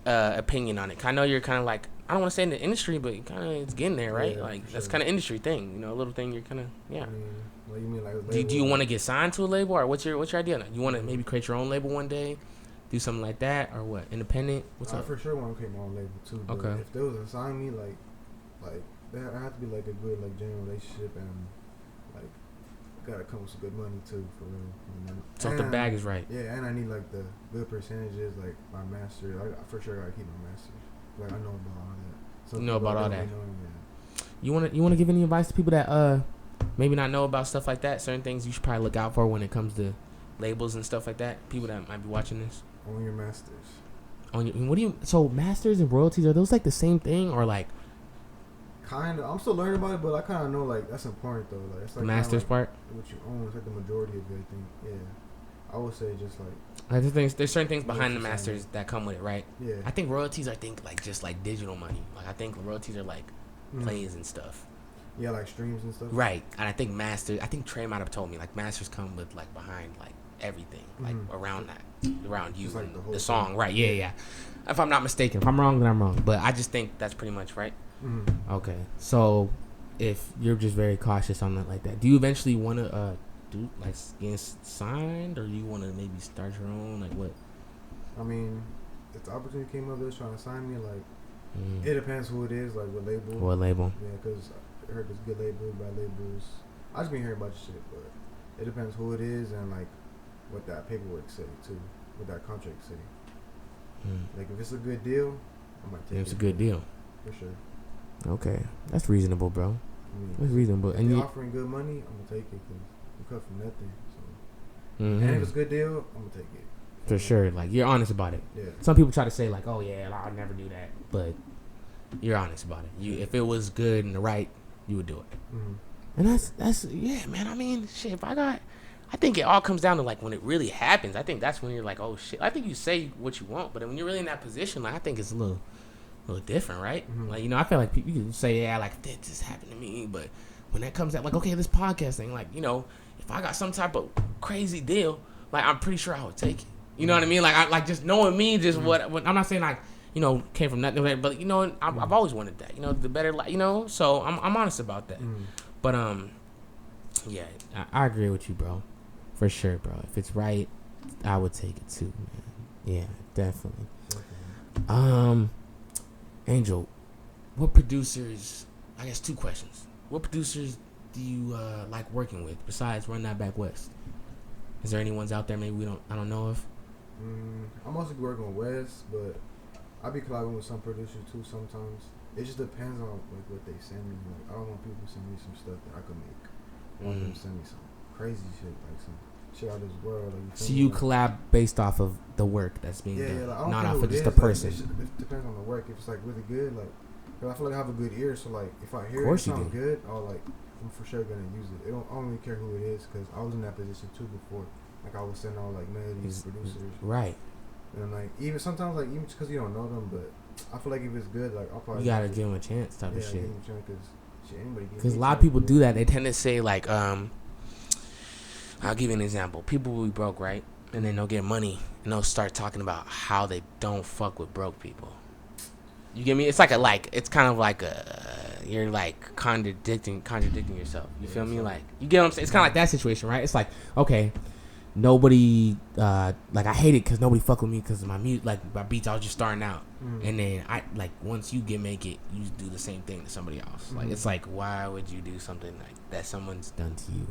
opinion on it? 'Cause I know you're kind of like, I don't want to say in the industry, but it's getting there, right? Yeah, like, that's sure. kind of industry thing, a little thing. You're kind of I mean, what do you mean, like? Do you want to get signed to a label, or what's your idea? You want to maybe create your own label one day, do something like that, or what? Independent? What's up? I for sure want to create my own label too. But Okay. if they was to sign me, like there have to be like a good genuine relationship and like gotta come with some good money too for real. So if the bag is right. Yeah, and I need like the good percentages, like my master. I for sure gotta keep my master. Like I know about all that. Some You know people about all don't that. know, yeah. You wanna give any advice to people that maybe not know about stuff like that? Certain things you should probably look out for when it comes to labels and stuff like that. People that might be watching this. Own your masters. So masters and royalties, are those like the same thing, or like? Kinda. I'm still learning about it, but I kind of know like that's important though. Like it's like The masters like part. What you own is like the majority of everything. Yeah. I would say just like. There's certain things behind the masters that come with it, right? Yeah. I think royalties are just like digital money. Like I think royalties are like plays and stuff. Yeah, like streams and stuff. Right, and I think Trey might have told me like masters come with like behind like everything like around you like and the whole the song. thing. Right, yeah. If I'm not mistaken, if I'm wrong, then I'm wrong. But I just think that's pretty much right. Mm-hmm. Okay, so if you're just very cautious on that like that, do you eventually want to do like get signed, or do you want to maybe start your own? Like what? I mean, if the opportunity came up, they're trying to sign me. Like, it depends who it is. Like what label. What label? Yeah, because I heard there's good labels, bad labels. I just been hearing about shit, but it depends who it is and like what that paperwork say too, what that contract say. Like if it's a good deal, I might take it. It's a good deal. For sure. Okay, that's reasonable, bro. I mean, That's reasonable. if And you're you offering good money, I'm gonna take it because you cut from nothing. So, Mhm. and if it's a good deal, I'm gonna take it. for sure, like you're honest about it. Yeah. Some people try to say like, "Oh yeah, I'll never do that," but you're honest about it. If it was good and the right, you would do it. And that's yeah, man. I mean, shit. I think it all comes down to like when it really happens. I think that's when you're like, oh shit. I think you say what you want, but when you're really in that position, like I think it's a little different, right? Like I feel like people, you can say, yeah, like that just happened to me, but when that comes out, like okay, this podcast thing, like if I got some type of crazy deal, like I'm pretty sure I would take it. You know what I mean? Like I like just knowing me, just what I'm not saying like came from nothing, but I've always wanted that. The better, so I'm honest about that. But yeah, I agree with you, bro. For sure, bro. If it's right, I would take it too, man. Yeah, definitely. Angel, what producers? I guess 2 questions. What producers do you like working with besides Run That Back West? Is there any ones out there maybe I don't know of? I'm mostly working with Wes, but I be collabing with some producers too sometimes. It just depends on like what they send me. Like I don't want people to send me some stuff that I could make. I want them to send me some crazy shit, like some shit out of this world. Like, So you collab based off of the work that's being done, like, I don't not care off who of it just the is, person. Like, it depends on the work. If it's like really good, like, cause I feel like I have a good ear, so like if I hear Of it course you sound do. good, I'm for sure gonna use it. I don't really care who it is, cause I was in that position too before. Like I was sending all like melodies, producers, Right. and like even sometimes like even just cause you don't know them, but I feel like if it's good, like I'll probably You gotta use give them a chance, type it. of Yeah, shit. give 'em a chance, cause shit, anybody. Because a lot of people do that. They tend to say like, I'll give you an example. People will be broke, right? and then they'll get money, and they'll start talking about how they don't fuck with broke people. You get me? It's it's kind of like you're like contradicting yourself. You feel me? Like, you get what I'm saying? It's kind of like that situation, right? It's like, okay, nobody, like, I hate it because nobody fuck with me because of my music, like my beats. I was just starting out, and then I like once you make it, you do the same thing to somebody else. Like, it's like, why would you do something like that someone's done to you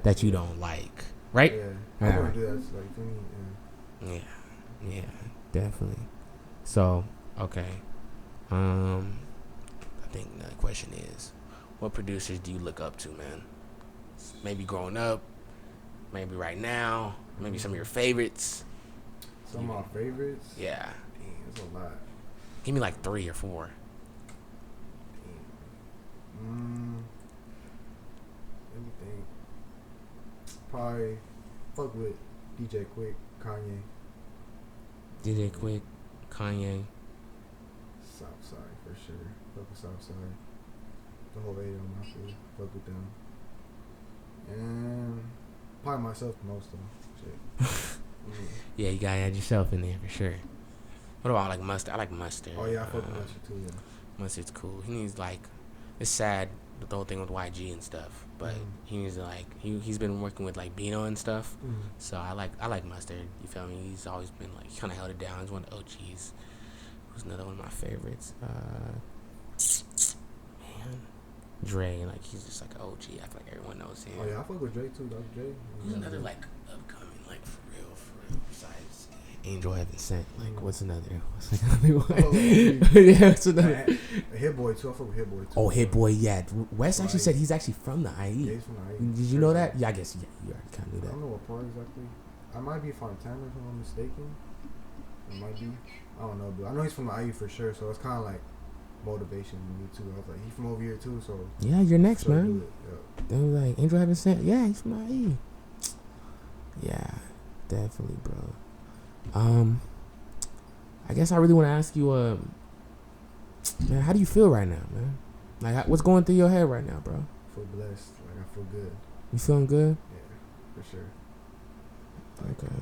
that you don't like, right? Yeah, I want to do that. It's like, for me, yeah, definitely. So, okay. I think the question is, what producers do you look up to, man? Maybe growing up, maybe right now, maybe some of your favorites. Some of my favorites? Yeah. Damn, there's a lot. Give me like 3 or 4. Let me think. Probably fuck with DJ Quick, Kanye. DJ Quick, Kanye. Southside for sure. Fuck with Southside. The whole radio on my feet. Fuck with them. And probably myself the most though. Shit. Yeah, you gotta add yourself in there for sure. What about like Mustard? I like Mustard. Oh yeah, I fuck with Mustard too. Yeah. Mustard's cool. He needs like, it's sad the whole thing with YG and stuff, but he needs to like he's been working with like Bino and stuff. So I like Mustard. You feel me? He's always been like, he kind of held it down. He's one of the OGs. Who's another one of my favorites? Man, Dre. Like, he's just like an OG. I feel like everyone knows him. Oh yeah, I fuck with Dre too. Dr. Dre. Who's another like upcoming, like for real besides Angel Heaven Sent? Like, what's another one? Yeah, what's another? Hit Boy too. I fuck with Hit Boy too. Oh, Hit Boy, yeah. Wes actually said he's actually from the IE. Yeah, he's from the IE. Did you know that? Yeah, I guess you already kind of knew I that. don't know what part exactly. I might be Fontana if I'm not mistaken. It might be. I don't know, but I know he's from the IU for sure, so it's kind of like motivation to me too. I was like, he's from over here too, so yeah, you're next, so man. They was like, Angel Heaven Sent. Yeah, he's from the IU. Yeah, definitely, bro. I guess I really want to ask you, man, how do you feel right now, man? Like, what's going through your head right now, bro? I feel blessed. Like, I feel good. You feeling good? Yeah, for sure. Okay.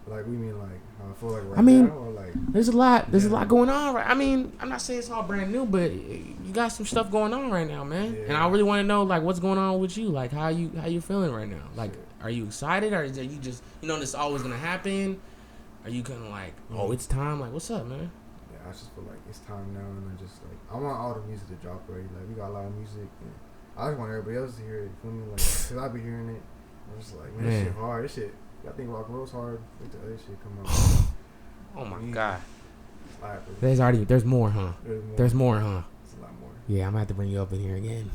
Like, we mean like how I feel like right I mean, now, or like there's a lot going on, right? I mean, I'm not saying it's all brand new, but you got some stuff going on right now, man. Yeah. And I really want to know, like, what's going on with you? Like, how you feeling right now? Like, are you excited, or is it you just, this is always gonna happen? Are you kind of like, oh, it's time? Like, what's up, man? Yeah, I just feel like it's time now, and I just like, I want all the music to drop already. Like, we got a lot of music, and I just want everybody else to hear it. You feel me? Like, cause I be hearing it. I'm just like, man, this shit hard. This shit. I think rock and roll's hard. Wait till other shit come out. Oh my god. Like, there's more, huh? There's more, huh? It's a lot more. Yeah, I'm gonna have to bring you up in here again.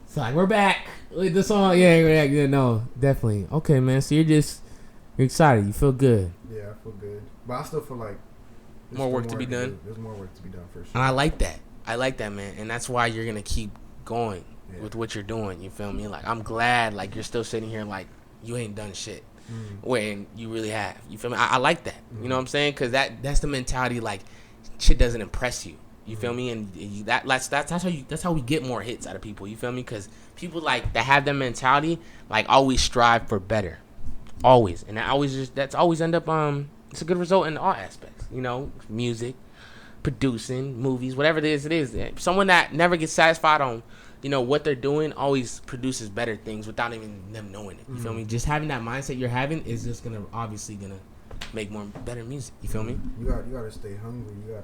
It's like, we're back with the song. Yeah, no, definitely. Okay, man. So you're excited. You feel good. Yeah, I feel good, but I still feel like more work to be done. There's more work to be done for sure. And I like that, man. And that's why you're gonna keep going with what you're doing. You feel me? Like, I'm glad, like, you're still sitting here like you ain't done shit. When you really have. You feel me? I like that. You know what I'm saying? Because that's the mentality, like, shit doesn't impress you. You feel me? And that's how we get more hits out of people. You feel me? Because people like that have that mentality, like, always strive for better, always, and that's always end up it's a good result in all aspects. Music, producing, movies, whatever it is. Someone that never gets satisfied on what they're doing always produces better things without even them knowing it. You feel me? Just having that mindset you're having is just obviously gonna make better music. You feel me? You gotta stay hungry. You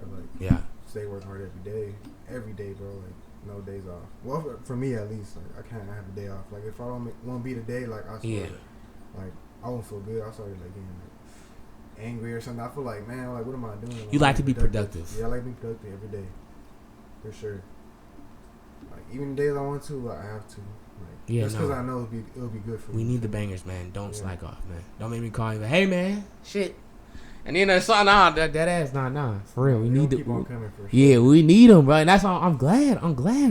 gotta stay working hard every day, bro. Like, no days off. Well, for me at least, like, I can't have a day off. Like, if I don't want to be the day, like, I swear, like, I won't feel good. I started like getting like angry or something. I feel like, man, like, what am I doing? You like to be productive. Yeah, I like to be productive every day, for sure. Like, even the days I want to, like, I have to. Like, just because I know it'll be good for me. We need the bangers, man. Don't slack off, man. Don't make me call you like, hey, man, shit. And then that ass, nah, for real. We need to keep on coming for sure. Yeah, we need them, bro. And that's all. I'm glad,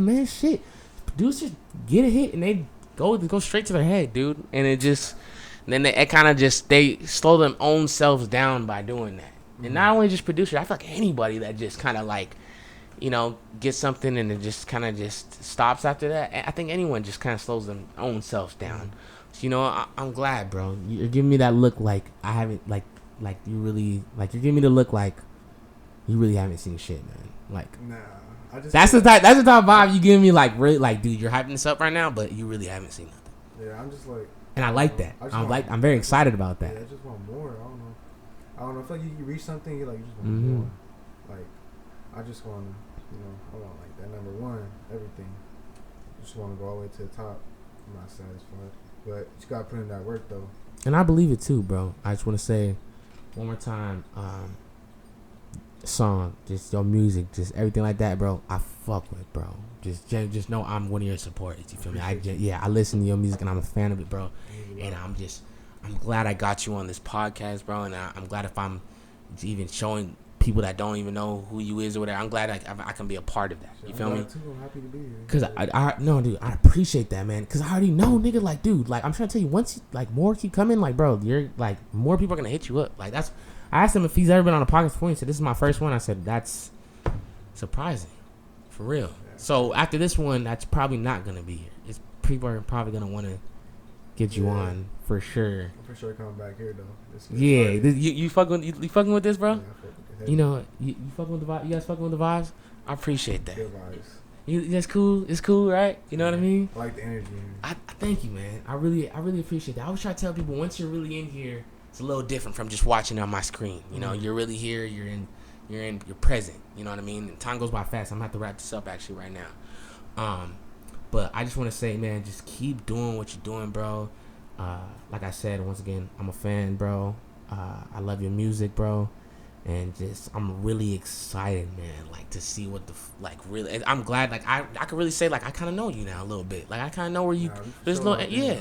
man. Shit, producers get a hit and they go straight to their head, dude. And it kind of just, they slow them own selves down by doing that. And not only just producers, I feel like anybody that just kind of like, gets something and it just kind of just stops after that. I think anyone just kind of slows them own selves down. You know, I'm glad, bro. You're giving me that look like I haven't like you really like you're giving me the look like you really haven't seen shit, man. Like, nah, I just that's the type vibe you giving me. Like, really, like, dude, you're hyping this up right now, but you really haven't seen nothing. Yeah, I'm just like, and I like that. I'm very excited about that. Yeah, I just want more. I don't know. I feel like you reach something, you just want Mm-hmm. more. Like, I just want to, I want like that number one, everything. I just want to go all the way to the top. I'm not satisfied, but you gotta put in that work though. And I believe it too, bro. I just want to say one more time, song, just your music, just everything like that, bro. I fuck with, bro. Just know I'm one of your supporters. You feel me? I listen to your music and I'm a fan of it, bro. And I'm glad I got you on this podcast, bro. And I'm glad if I'm even showing people that don't even know who you is or whatever, I'm glad I can be a part of that. You feel me? I'm happy to be here. Cause no, dude, I appreciate that, man. Cause I already know, nigga, like, dude, like, I'm trying to tell you, once like more keep coming, like, bro, you're like more people are gonna hit you up. Like, that's. I asked him if he's ever been on a podcast before. He said this is my first one. I said that's surprising, for real. Yeah. So after this one, that's probably not gonna be here. It's people are probably gonna want to get you on for sure. I'm for sure coming back here though. You fucking with this, bro? Yeah, you know, you fucking with the vibe. You guys fucking with the vibes. I appreciate that. Good vibes. That's cool. It's cool, right? You know what I mean? I like the energy. I thank you, man. I really appreciate that. I always try to tell people once you're really in here, it's a little different from just watching on my screen. You know, you're really here. You're present. You know what I mean? And time goes by fast. I'm gonna have to wrap this up actually right now. But I just want to say, man, just keep doing what you're doing, bro. Like I said, once again, I'm a fan, bro. I love your music, bro. And just, I'm really excited, man, like, to see what really, I'm glad, like, I could really say, like, I kind of know you now a little bit. Like, I kind of know where you, there's no, yeah.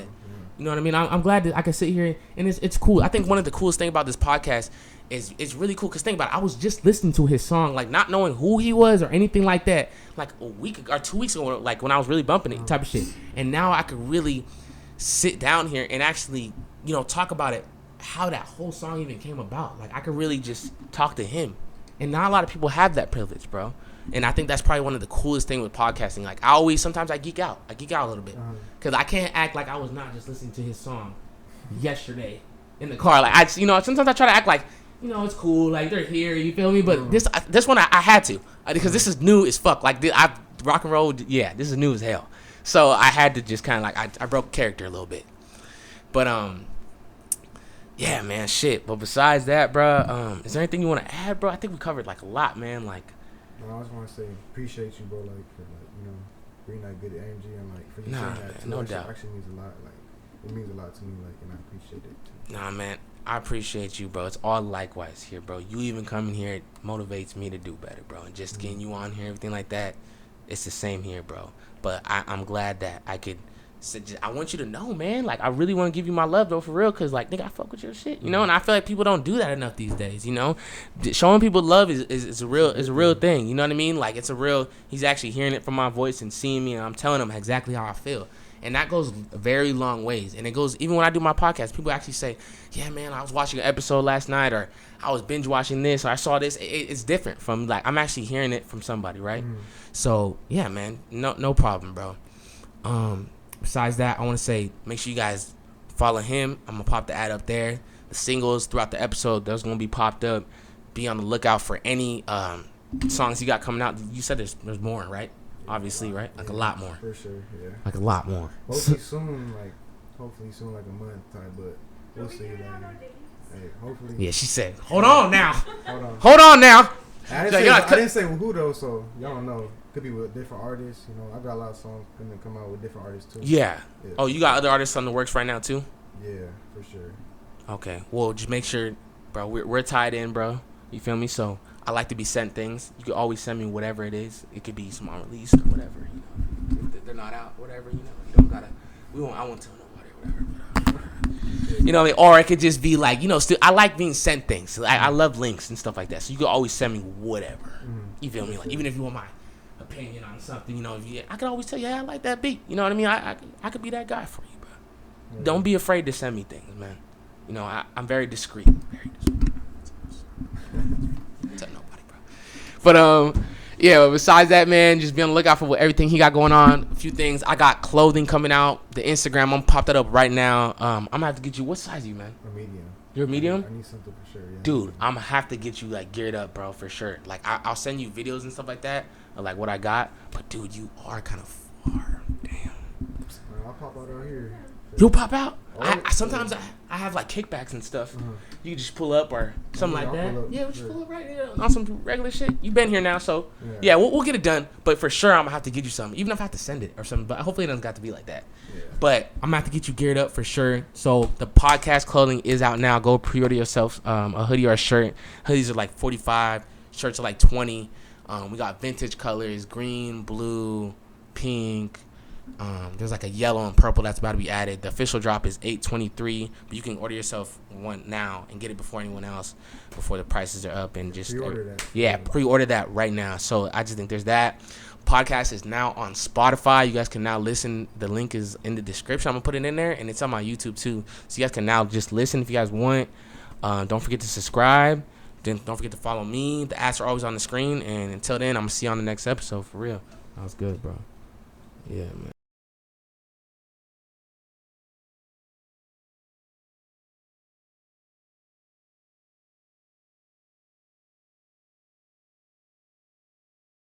You know what I mean? I'm glad that I can sit here, and it's cool. I think one of the coolest things about this podcast is it's really cool, because think about it, I was just listening to his song, like, not knowing who he was or anything like that, like, a week or 2 weeks ago, like, when I was really bumping it type of shit. And now I could really sit down here and actually, talk about it, how that whole song even came about. Like, I could really just talk to him, and not a lot of people have that privilege, bro. And I think that's probably one of the coolest things with podcasting. Like, sometimes I geek out a little bit, because I can't act like I was not just listening to his song yesterday in the car. Like, sometimes I try to act like, it's cool, like, they're here, you feel me? But this one I had to, because this is new as fuck. Like, I rock and roll, yeah, this is new as hell. So I had to just kind of like, I broke character a little bit. But yeah, man, shit. But besides that, bro, is there anything you want to add, bro? I think we covered like a lot, man. Like, I just want to say appreciate you, bro. Like, for bringing that good energy, and like for you saying that too. No doubt. Actually means a lot. Like, it means a lot to me. Like, and I appreciate it too. Nah, man, I appreciate you, bro. It's all likewise here, bro. You even coming here, it motivates me to do better, bro. And just getting you on here, everything like that, it's the same here, bro. But I'm glad that I could. I want you to know, man. Like, I really want to give you my love, though, for real. Because, like, nigga, I fuck with your shit, And I feel like people don't do that enough these days, Showing people love is a real thing. You know what I mean? Like, it's a real. He's actually hearing it from my voice and seeing me, and I'm telling him exactly how I feel. And that goes very long ways. And it goes, even when I do my podcast, people actually say, yeah, man, I was watching an episode last night, or I was binge watching this, or I saw this. It's different from, like, I'm actually hearing it from somebody, right? So, yeah, man, no problem, bro. Besides that, I want to say, make sure you guys follow him. I'm going to pop the ad up there. The singles throughout the episode, those going to be popped up. Be on the lookout for any songs you got coming out. You said there's more, right? Obviously, right? Like, a lot more. For sure, yeah. Like, a lot more. Hopefully soon, like a month time, but we'll see. Hey, hopefully. Yeah, she said, hold on now. Hold on now. I didn't say who though, so y'all don't know. Could be with different artists. I got a lot of songs gonna come out with different artists too. Yeah. Oh, you got other artists on the works right now too? Yeah, for sure. Okay. Well, just make sure, bro. We're tied in, bro. You feel me? So I like to be sent things. You can always send me whatever it is. It could be some unreleased or whatever. If they're not out, whatever. You don't gotta. I won't tell nobody, whatever. Or it could just be like, still. I like being sent things. I love links and stuff like that. So you can always send me whatever. You feel me? Like, even if you want my opinion on something, I can always tell you, hey, I like that beat. You know what I mean? I could be that guy for you, bro. Yeah. Don't be afraid to send me things, man. I'm very discreet. Very discreet. Tell nobody, bro. But Yeah, but besides that, man, just be on the lookout for everything he got going on. A few things. I got clothing coming out. The Instagram, I'm gonna pop that up right now. I'm gonna have to get you. What size are you, man? A medium. You're a medium? I need something for sure. Yeah. Dude, I'm gonna have to get you like geared up, bro, for sure. Like I'll send you videos and stuff like that of like what I got. But dude, you are kind of far. Damn. I'll pop out here. You'll pop out. Oh, Sometimes I have like kickbacks and stuff. You can just pull up or something like that. Yeah, we just pull up right there on some regular shit. You've been here now, so yeah, we'll get it done. But for sure, I'm gonna have to get you something, even if I have to send it or something. But hopefully, it doesn't got to be like that. Yeah. But I'm gonna have to get you geared up for sure. So the podcast clothing is out now. Go pre-order yourself a hoodie or a shirt. Hoodies are like $45. Shirts are like $20. We got vintage colors: green, blue, pink. There's like a yellow and purple that's about to be added. The official drop is $8.23, but you can order yourself one now and get it before anyone else, before the prices are up, and just pre-order that. Yeah, pre-order that right now. So I just think there's that. Podcast is now on Spotify. You guys can now listen. The link is in the description. I'm gonna put it in there, and it's on my YouTube too. So you guys can now just listen if you guys want. Don't forget to subscribe. Then don't forget to follow me. The ads are always on the screen. And until then, I'm gonna see you on the next episode for real. That was good, bro. Yeah, man.